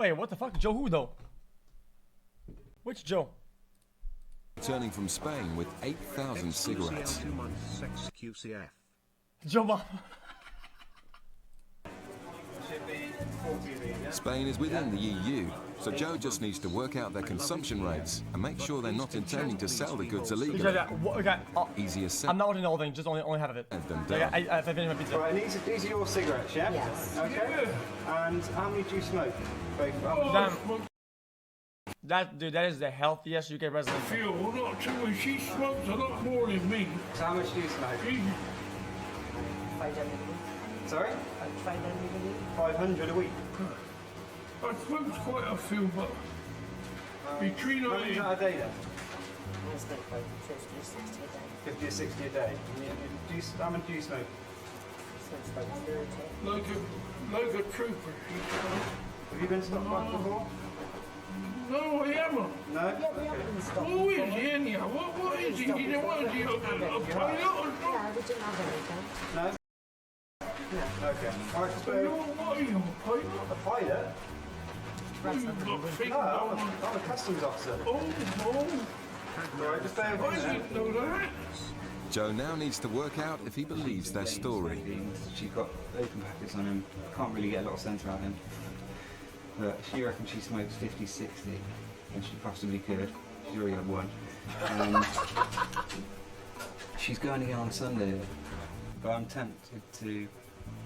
Wait, what the fuck? Joe who though? Which Joe? Returning from Spain with 8,000 cigarettes. 2 months xQcF. Joe Bob. Spain is within the EU, so Joe just needs to work out their consumption rates and make sure they're not intending to sell the goods illegally. Easier said I'm not ordering the whole thing, just only half of it. than done. Yeah, I finished my pizza. Right, and these are your cigarettes, yeah? Yes. Okay. And how many do you smoke? Both. Damn. That is the healthiest UK president. Phil, not too much. She smokes a lot more than me. So how much do you smoke? 500 a week. Sorry? 500 a week. 500 a week. I smoke quite a few, but between How many is that a day then? I smoke like 50 or 60 a day. 50 or 60 a day. How many do you smoke? I smoke about 30. like a trooper. She smokes. Have you been stopped by before? No, I haven't. No? Yeah, we haven't been stopped. Who is he anyhow? What is he? What is he? A pilot or something? Yeah, we didn't have anything. No? No. Okay. Alright, just What are you, a pilot? a pilot? You've got things No, on. I'm a customs officer. Oh, Alright, just bear I with me. didn't know that. Joe now needs to work out if he believes their story. She's got open packets on him. Can't really get a lot of sense out of him. But she reckons she smokes 50, 60, and she possibly could. She's already had one. She's going again on Sunday, but I'm tempted to,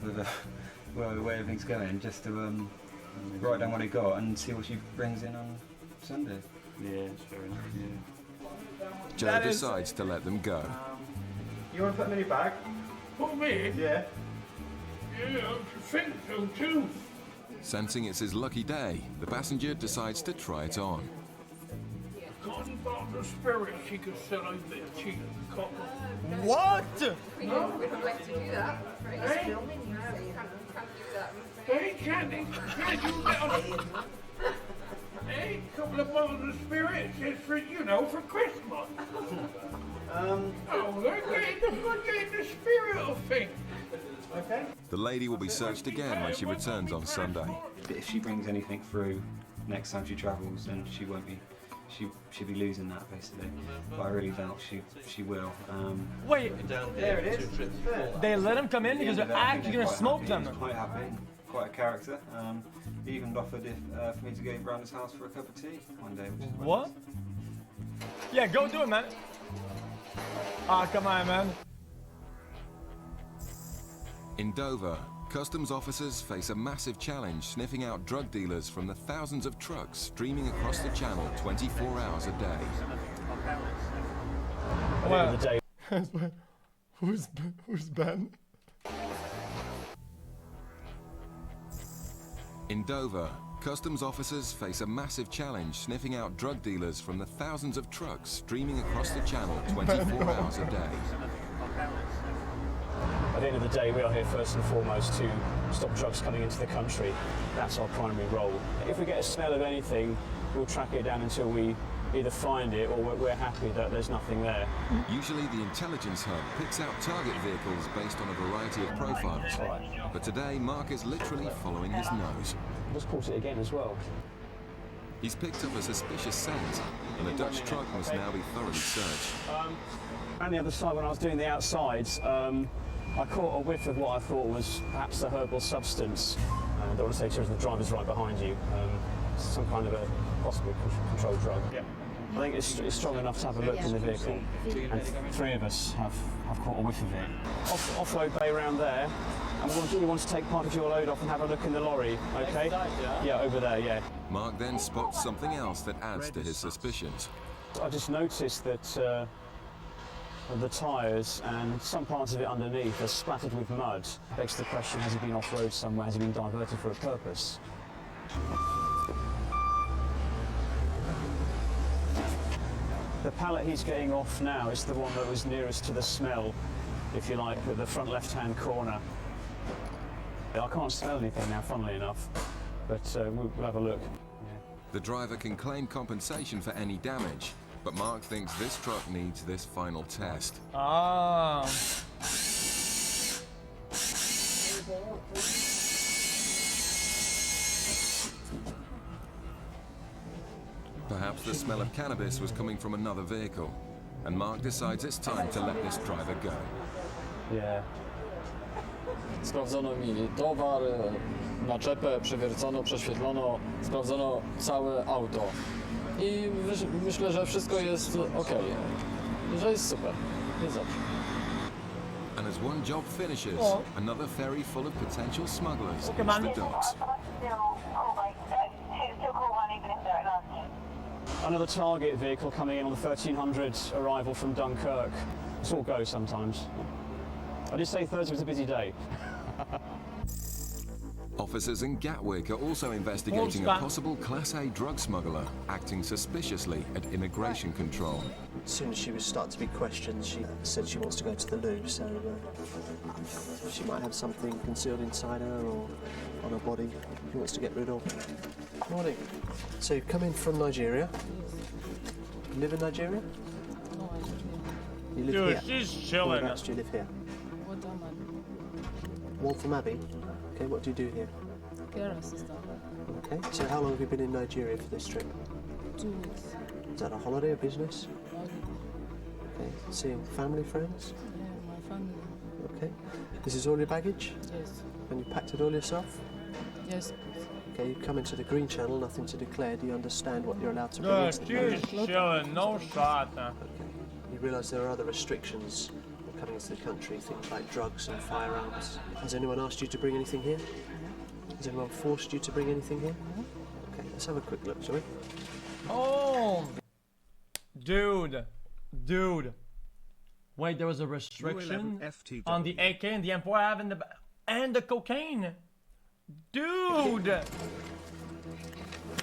with the way everything's going, just to write down what he got and see what she brings in on Sunday. Yeah, it's fair enough. Yeah. Joe decides to let them go. You want to put them in your bag? For me? Yeah. Yeah, I think so too. Sensing it's his lucky day, the passenger decides to try it on. Cotton bottle of spirit she could sell over there cheap. Cotton. What? No? We don't like to do that. Hey? Hey, can't do that. Hey, a couple of bottles of spirits is for, for Christmas. Oh, they're getting the spirit of things. Okay. The lady will be searched again when she returns on Sunday. But if she brings anything through next time she travels, then she won't be. She'll be losing that basically. But I really doubt she will. Wait, There it is. There. they let him come in because they're actually gonna Quite smoke happy. them. He's quite happy, quite a character. He even offered for me to go round his house for a cup of tea one day. Which is quite What? Yeah, go do it, man. Ah, come on, man. In Dover, customs officers face a massive challenge sniffing out drug dealers from the thousands of trucks streaming across the channel 24 hours a day. Well, who's Ben? In Dover, customs officers face a massive challenge sniffing out drug dealers from the thousands of trucks streaming across the channel 24 hours a day. At the end of the day, we are here first and foremost to stop drugs coming into the country. That's our primary role. If we get a smell of anything, we'll track it down until we either find it or we're happy that there's nothing there. Usually the intelligence hub picks out target vehicles based on a variety of profiles. But today, Mark is literally following his nose. Just caught it again as well. He's picked up a suspicious scent, and the Dutch truck must now be thoroughly searched. On the other side, when I was doing the outsides, I caught a whiff of what I thought was perhaps a herbal substance. I don't want to say too much, the driver's right behind you. Some kind of a possibly controlled drug. I think it's strong enough to have a look in the vehicle. And three of us have caught a whiff of it. Offload bay around there. And we want to take part of your load off and have a look in the lorry, okay? Yeah, over there, yeah. Mark then spots something else that adds to his suspicions. I just noticed that the tyres and some parts of it underneath are splattered with mud. Begs the question, has he been off-road somewhere? Has he been diverted for a purpose? The pallet he's getting off now is the one that was nearest to the smell, if you like, at the front left-hand corner. I can't smell anything now, funnily enough, but we'll have a look. Yeah. The driver can claim compensation for any damage, but Mark thinks this truck needs this final test. Ah. Perhaps the smell of cannabis was coming from another vehicle, and Mark decides it's time to let this driver go. Yeah. Sprawdzono mi towar, naczepę, przewiercono, prześwietlono, sprawdzono całe auto. I myślę, że wszystko jest ok, że jest super, jest dobrze. And as one job finishes, another ferry full of potential smugglers Okay, hits man. the docks. Another target vehicle coming in on the 1300 arrival from Dunkirk. It's all go sometimes. I did say Thursday was a busy day. Officers in Gatwick are also investigating a possible Class A drug smuggler acting suspiciously at immigration control. As soon as she was starting to be questioned, she said she wants to go to the loo, so she might have something concealed inside her or on her body she wants to get rid of. Morning. So you've come in from Nigeria? You live in Nigeria? No, I live here. You live Dude, here? she's chilling. Whereabouts do you live here? What am I? Waltham Abbey? Okay, what do you do here? Care assistant. Okay, so how long have you been in Nigeria for this trip? 2 weeks. Is that a holiday or business? Holiday. Okay, seeing family, friends? Yeah, my family. Okay. This is all your baggage? Yes. And you packed it all yourself? Yes. Okay, you come into the green channel, nothing to declare. Do you understand what you're allowed to bring Dude, into the she's country? chilling. No shot. Okay. You realise there are other restrictions coming into the country, things like drugs and firearms. Has anyone asked you to bring anything here? Has anyone forced you to bring anything here? Okay, let's have a quick look, shall we? Oh, dude. Wait, there was a restriction on the AK and the M4 I have in the and the cocaine. Dude.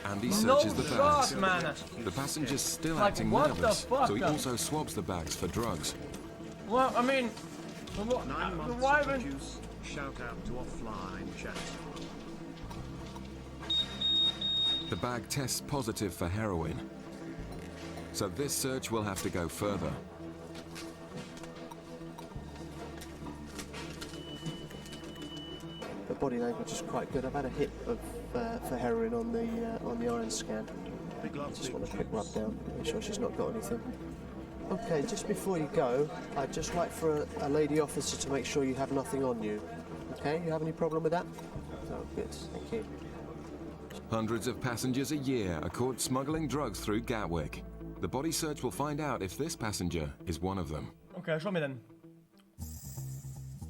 Andy No searches the shot, bags. man. The passenger's still Like, acting what the nervous, fuck? so he also swabs the bags for drugs. Well, I mean, 9 months why of even? juice. Shout out to offline chat. The bag tests positive for heroin. So this search will have to go further. The body language is quite good. I've had a hit of for heroin on the iron scan. Big love, Just big want a quick juice. rub down, make sure she's not got anything. Okay, just before you go, I'd just like for a lady officer to make sure you have nothing on you. Okay, you have any problem with that? Oh, good, thank you. Hundreds of passengers a year are caught smuggling drugs through Gatwick. The body search will find out if this passenger is one of them. Okay, show me then.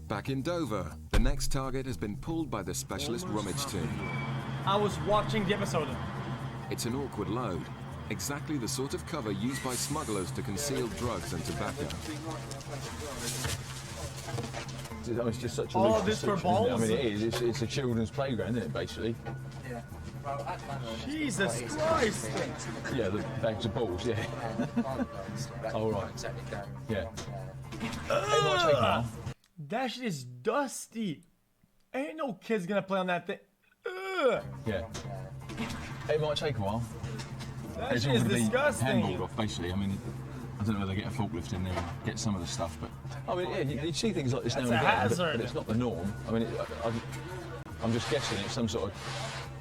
Back in Dover, the next target has been pulled by the specialist rummage team. I was watching the episode. It's an awkward load, exactly the sort of cover used by smugglers to conceal drugs and tobacco. It's just such a All loose this for description, isn't it? I balls? mean, it is. It's a children's playground, isn't it, basically? Jesus Christ! Yeah, the bags of balls, yeah. Oh, right. Yeah. It might take a while. That shit is dusty. Ain't no kids gonna play on that thing. Ugh. Yeah. It might take a while. That It's shit all is going to be disgusting. handballed off, basically. I mean, I don't know whether they get a forklift in there and get some of the stuff, but I mean, yeah, you see things like this That's now and a again, hazard. but it's not the norm. I mean, I'm just guessing it's some sort of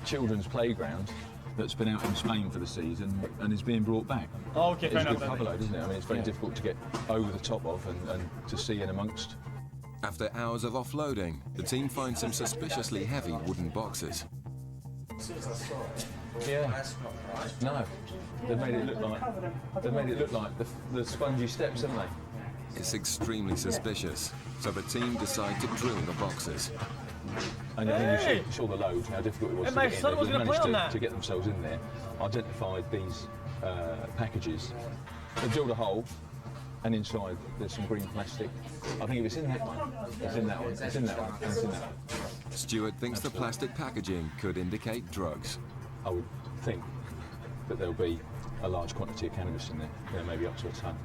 children's playground that's been out in Spain for the season and is being brought back. Okay, It's fair a good enough. cover load, isn't it? I mean, it's very difficult to get over the top of and to see in amongst. After hours of offloading, the team finds some suspiciously heavy wooden boxes. Yeah. No. They've made it look like the spongy steps, haven't they? It's extremely suspicious, so the team decide to drill the boxes. And I think you saw the load, how difficult it was And to my get in son there. was They gonna play managed on that. to get themselves in there, identified these packages. They drilled a hole, and inside there's some green plastic. I think if it's in that one, it's in that one, it's in that one, and it's in that one. Stewart thinks the plastic packaging could indicate drugs. I would think that there'll be a large quantity of cannabis in there, maybe up to a ton.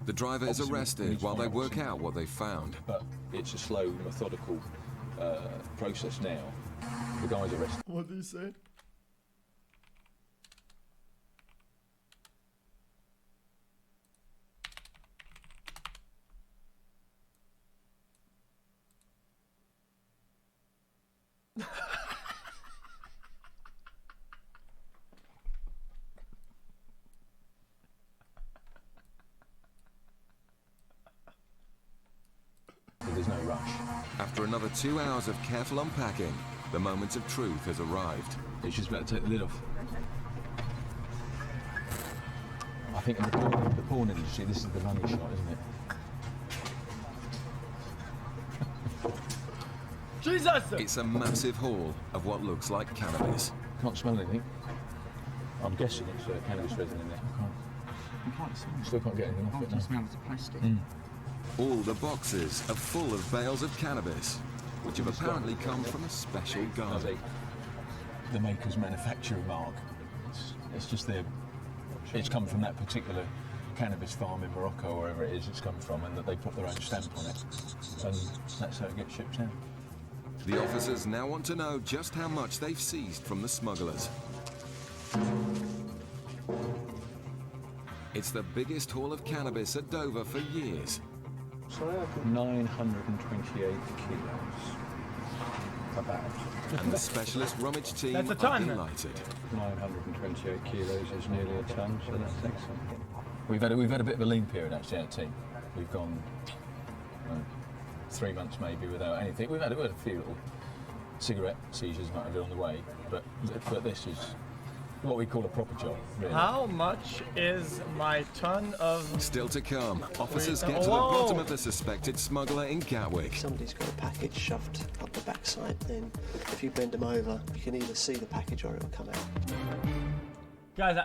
The driver is Obviously, we arrested need to while they find out work what's in out what they found. But it's a slow, methodical process now. The guy's arrested. What did he say? rush. After another 2 hours of careful unpacking, the moment of truth has arrived. It's just about to take the lid off. I think in the porn industry, this is the money shot, isn't it? Jesus! It's a massive haul of what looks like cannabis. Can't smell anything. I'm guessing it's cannabis resin in there. Still can't get anything off it now. Smells of plastic. All the boxes are full of bales of cannabis, which have apparently come from a special garden. The maker's manufacturing mark. It's just their. It's come from that particular cannabis farm in Morocco, or wherever it is it's come from, and that they put their own stamp on it, and that's how it gets shipped out. The officers now want to know just how much they've seized from the smugglers. It's the biggest haul of cannabis at Dover for years. 928 kilos. About. And the specialist rummage team That's a are ton. delighted. 928 kilos is nearly a ton, so that's excellent. We've had a bit of a lean period actually, our team. We've gone 3 months maybe without anything. We've had a few little cigarette seizures might have been on the way, but this is what we call a proper job, really. How much is my ton of... Still to come, officers get to the bottom of the suspected smuggler in Gatwick. If somebody's got a package shoved up the backside, then if you bend them over, you can either see the package or it'll come out. Guys,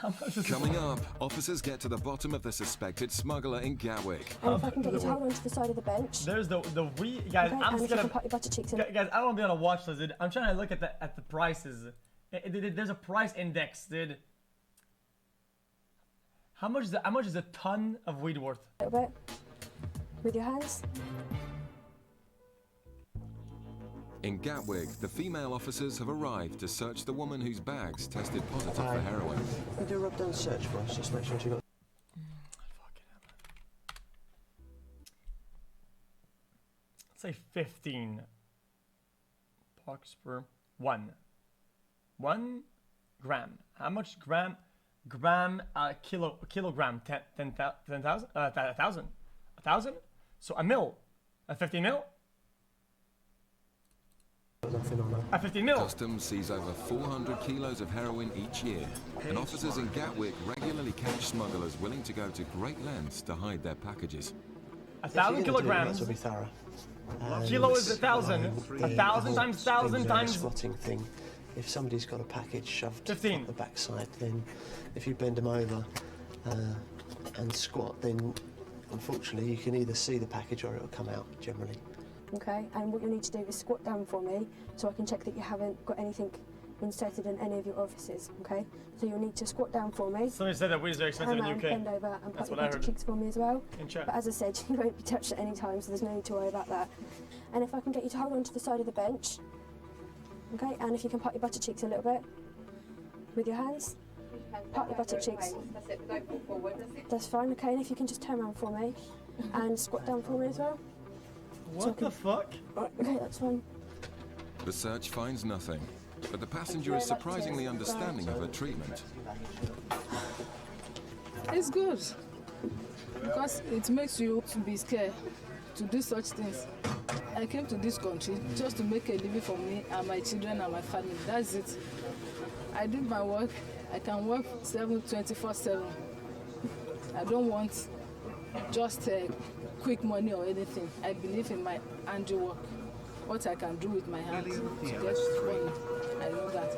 how much is Coming up, officers get to the bottom of the suspected smuggler in Gatwick. And if I can get you to hold on to the side of the bench. There's the we guys. Okay, I'm and just if you gonna can put your butter cheeks in. Guys, I don't want to be on a watch list, dude. I'm trying to look at the prices. There's a price index, dude. How much is a ton of weed worth? A little bit. With your hands. In Gatwick, the female officers have arrived to search the woman whose bags tested positive for heroin. You do a rub down search for us, just make sure she got. Let's say 15 bucks per 1 gram. How much gram? Kilogram? 10,000? 1,000? So a mil? A 50 mil? A 50 mil? Customs sees over 400 kilos of heroin each year, and officers in Gatwick regularly catch smugglers willing to go to great lengths to hide their packages. 1,000 kilograms. Be thorough. Kilo is 1,000. 1,000 times 1,000 times. Squatting thing. If somebody's got a package shoved 15. up the backside, then if you bend them over and squat, then unfortunately you can either see the package or it'll come out generally. Okay, and what you need to do is squat down for me so I can check that you haven't got anything inserted in any of your orifices, okay? So you'll need to squat down for me. Somebody said that weed is very expensive in the UK. Bend over and That's put what I your heard. cheeks for me as well. In chat. But as I said, you won't be touched at any time, so there's no need to worry about that. And if I can get you to hold on to the side of the bench, okay? And if you can pat your butter cheeks a little bit with your hands. Pat your butter cheeks. That's fine, okay? And if you can just turn around for me and squat down for me as well. What the fuck? Right, okay, that's fine. The search finds nothing, but the passenger is surprisingly understanding of her treatment. It's good because it makes you to be scared to do such things. I came to this country just to make a living for me and my children and my family. That's it. I did my work. I can work 24/7. I don't want just quick money or anything. I believe in my handiwork. What I can do with my hands to get money. I know that.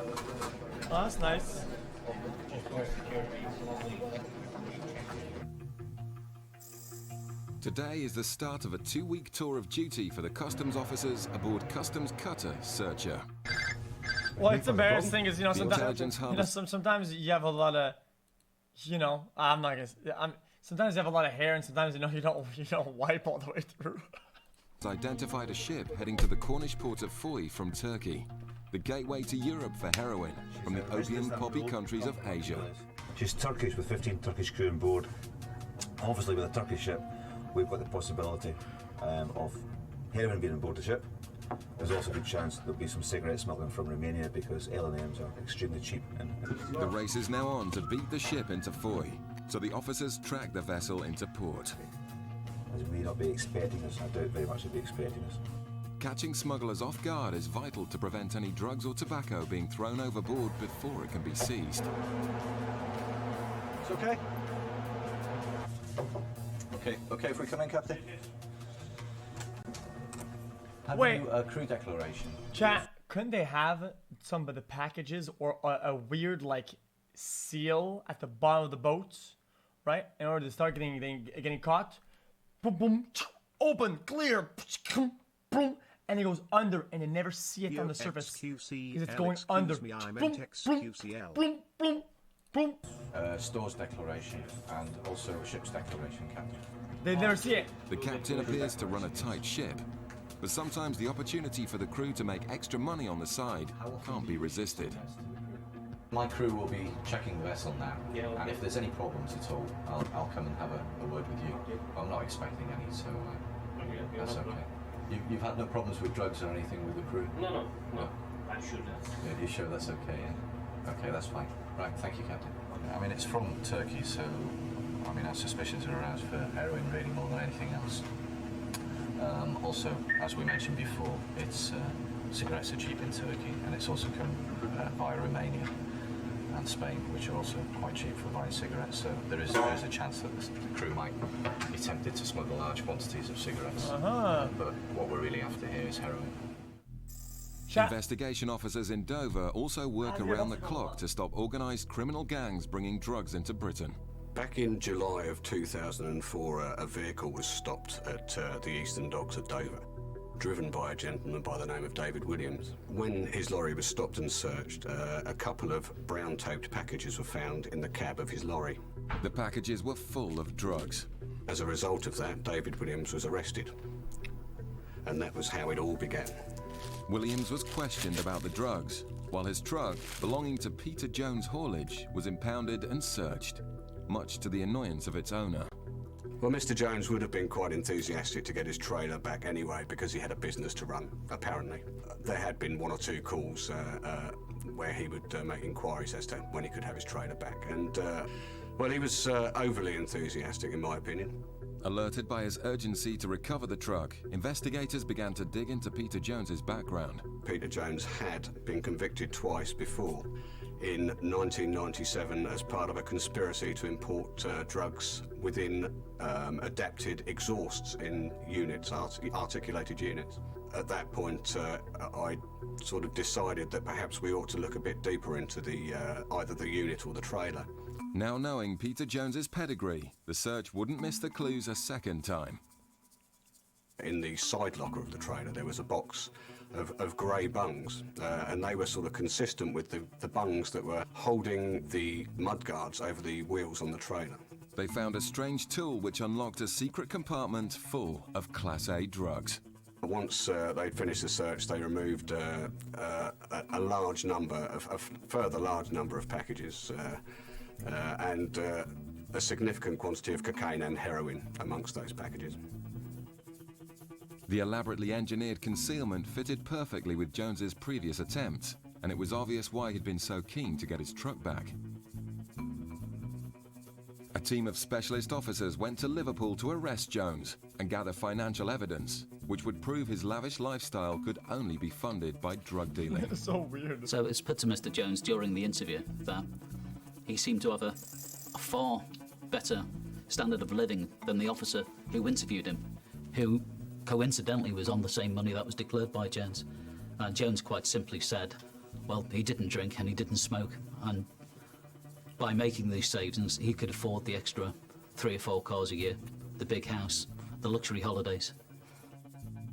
Oh, that's nice. Today is the start of a 2-week tour of duty for the customs officers aboard Customs Cutter Searcher. Well, it's embarrassing, is intelligence hub sometimes you have a lot of, I'm not gonna. Sometimes you have a lot of hair, and sometimes you don't wipe all the way through. identified a ship heading to the Cornish port of Foy from Turkey, the gateway to Europe for heroin from the opium poppy countries of Asia. She's Turkish with 15 Turkish crew on board. Obviously, with a Turkish ship, we've got the possibility of heroin being on board the ship. There's also a good chance there'll be some cigarette smuggling from Romania because L&Ms are extremely cheap. The race is now on to beat the ship into Foy, so the officers track the vessel into port. as we may not be expecting us. I doubt very much they'll be expecting us. Catching smugglers off guard is vital to prevent any drugs or tobacco being thrown overboard before it can be seized. It's okay. Okay if we come in, Captain. Have Wait. you a crew declaration? Chat, couldn't they have some of the packages or a weird like seal at the bottom of the boats, right? In order to start getting caught. Boom, boom, open, clear, boom, and it goes under, and you never see it on the surface because it's going under. I meant xQcL. Boom, boom, boom. Stores declaration and also a ship's declaration, Captain. They never see it. The captain appears to run a tight ship, but sometimes the opportunity for the crew to make extra money on the side can't be resisted. My crew will be checking the vessel now, and if there's any problems at all, I'll come and have a word with you. I'm not expecting any, so that's okay. You've had no problems with drugs or anything with the crew? No. I'm sure that's... Yeah, you sure that's okay, yeah? Okay, that's fine. Right, thank you, Captain. I mean, it's from Turkey, so, I mean, our suspicions are aroused for heroin really more than anything else. Also, as we mentioned before, it's cigarettes are cheap in Turkey, and it's also come via Romania and Spain, which are also quite cheap for buying cigarettes. So there is a chance that the crew might be tempted to smuggle large quantities of cigarettes. But what we're really after here is heroin. Investigation officers in Dover also work around the clock to stop organised criminal gangs bringing drugs into Britain. Back in July of 2004, a vehicle was stopped at the Eastern Docks at Dover, driven by a gentleman by the name of David Williams. When his lorry was stopped and searched, a couple of brown-taped packages were found in the cab of his lorry. The packages were full of drugs. As a result of that, David Williams was arrested. And that was how it all began. Williams was questioned about the drugs, while his truck, belonging to Peter Jones Haulage, was impounded and searched, much to the annoyance of its owner. Well, Mr. Jones would have been quite enthusiastic to get his trailer back anyway, because he had a business to run, apparently. There had been one or two calls where he would make inquiries as to when he could have his trailer back, and, well, he was overly enthusiastic, in my opinion. Alerted by his urgency to recover the truck, investigators began to dig into Peter Jones's background. Peter Jones had been convicted twice before. In 1997 as part of a conspiracy to import drugs within adapted exhausts in units, articulated units. At that point, I sort of decided that perhaps we ought to look a bit deeper into the either the unit or the trailer. Now knowing Peter Jones's pedigree, the search wouldn't miss the clues a second time. In the side locker of the trailer, there was a box of grey bungs, and they were sort of consistent with the bungs that were holding the mudguards over the wheels on the trailer. They found a strange tool which unlocked a secret compartment full of Class A drugs. Once they'd finished the search, they removed a large number, a further large number of packages, and a significant quantity of cocaine and heroin amongst those packages. The elaborately engineered concealment fitted perfectly with Jones's previous attempts, and it was obvious why he'd been so keen to get his truck back. A team of specialist officers went to Liverpool to arrest Jones and gather financial evidence, which would prove his lavish lifestyle could only be funded by drug dealing. It's so weird. So it's put to Mr. Jones during the interview that he seemed to have a far better standard of living than the officer who interviewed him, who coincidentally was on the same money that was declared by Jones. Jones quite simply said, well, he didn't drink and he didn't smoke, and by making these savings, he could afford the extra 3 or 4 cars a year, the big house, the luxury holidays.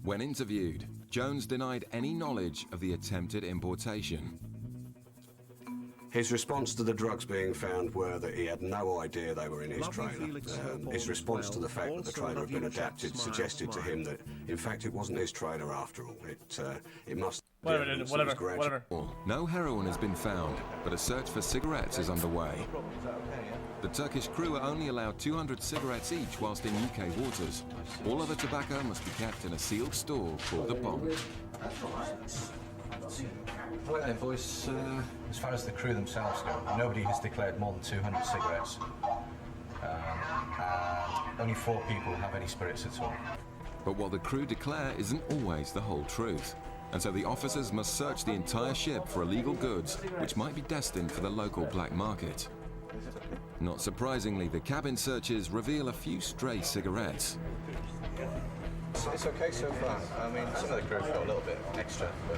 When interviewed, Jones denied any knowledge of the attempted importation. His response to the drugs being found were that he had no idea they were in his trailer. His response to the fact that the trailer had been adapted suggested to him that, in fact, it wasn't his trailer after all. It must... Whatever. No heroin has been found, but a search for cigarettes is underway. The Turkish crew are only allowed 200 cigarettes each whilst in UK waters. All other tobacco must be kept in a sealed store called the bomb. Well then, boys, as far as the crew themselves go, nobody has declared more than 200 cigarettes. and only 4 people have any spirits at all. But what the crew declare isn't always the whole truth. And so the officers must search the entire ship for illegal goods, which might be destined for the local black market. Not surprisingly, the cabin searches reveal a few stray cigarettes. It's okay so far. I mean, some of the crew got a little bit extra, but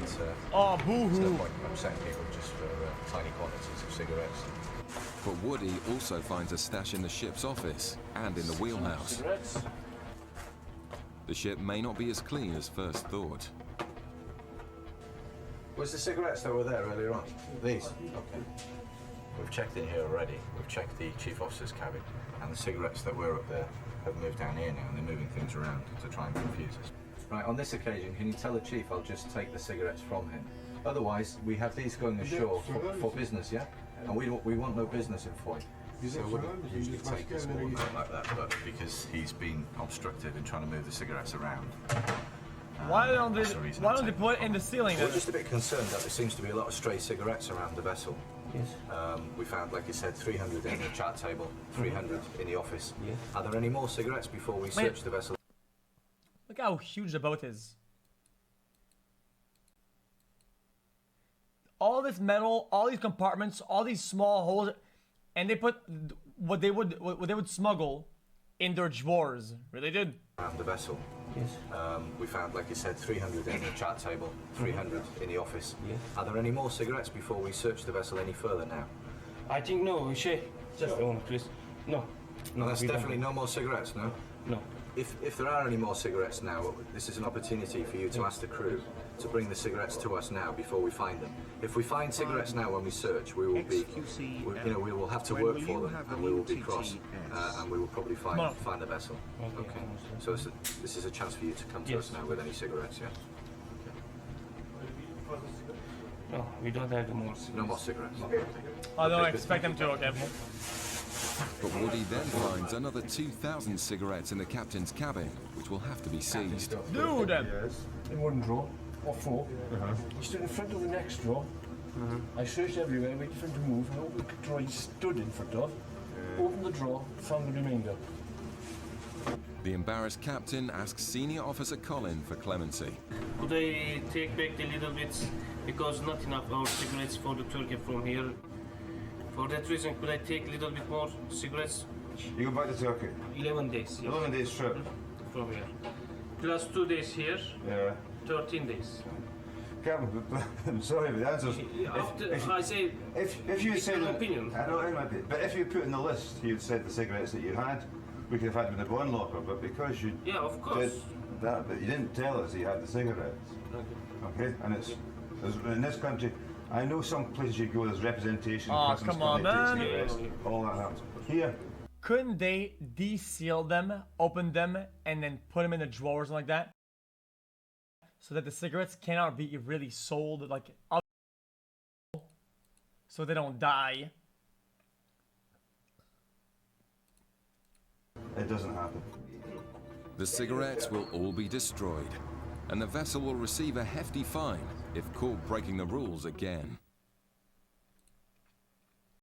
oh, there's no boo-hoo. point in upsetting people just for tiny quantities of cigarettes. But Woody also finds a stash in the ship's office and in the wheelhouse. The ship may not be as clean as first thought. Was the cigarettes that were there earlier on? These? Okay. We've checked in here already. We've checked the chief officer's cabin, and the cigarettes that were up there have moved down here now, and they're moving things around to try and confuse us. Right, on this occasion, can you tell the chief I'll just take the cigarettes from him? Otherwise, we have these going ashore for business, yeah? And we want no business in Foy. So we wouldn't usually take a small amount like that, but because he's been obstructive in trying to move the cigarettes around. Why don't they put it in the ceiling? We're just a bit concerned that there seems to be a lot of stray cigarettes around the vessel. Yes. We found, like you said, 300 in the chat table, 300 in the office. Yes. Are there any more cigarettes before we search the vessel? Look how huge the boat is. All this metal, all these compartments, all these small holes, and they put what they would smuggle in their drawers. Really did. Around the vessel. Yes. We found, like you said, 300 in the chat table, 300 in the office. Yes. Are there any more cigarettes before we search the vessel any further now? I think no, Shay. Just one, please. No. No, that's definitely no more cigarettes, no? No. If there are any more cigarettes now, this is an opportunity for you to ask the crew to bring the cigarettes to us now before we find them. If we find cigarettes now when we search, we will be, we will have to work for them, and we will be cross, and we will probably find the vessel. Okay. So this is a chance for you to come to us now with any cigarettes, yeah? No, we don't have more cigarettes. No more cigarettes. I don't expect them to, okay. But Woody then finds another 2,000 cigarettes in the captain's cabin, which will have to be seized. Dude! In one drawer, or 4. He stood in front of the next drawer. I searched everywhere, waited for him to move, and opened the drawer he stood in front of. Opened the drawer, found the remainder. The embarrassed captain asks Senior Officer Colin for clemency. Could I take back the little bits, because not enough our cigarettes for the Turkey from here. For that reason, could I take a little bit more cigarettes? You go back to Turkey? 11 days. Yes. 11 days trip? From here. Plus 2 days here. Yeah. 13 days. Captain, I'm sorry, but the answer's... If you said an opinion. I know, but if you put in the list, you'd said the cigarettes that you had, we could have had them in the bond locker, but because you of course. did that, but you didn't tell us you had the cigarettes. Okay, and it's in this country, I know some places you go, there's representation. Oh, come on, man. All that happens. Here. Couldn't they de-seal them, open them, and then put them in the drawers like that? So that the cigarettes cannot be really sold, like, up, so they don't die. It doesn't happen. The cigarettes will all be destroyed, and the vessel will receive a hefty fine if caught breaking the rules again.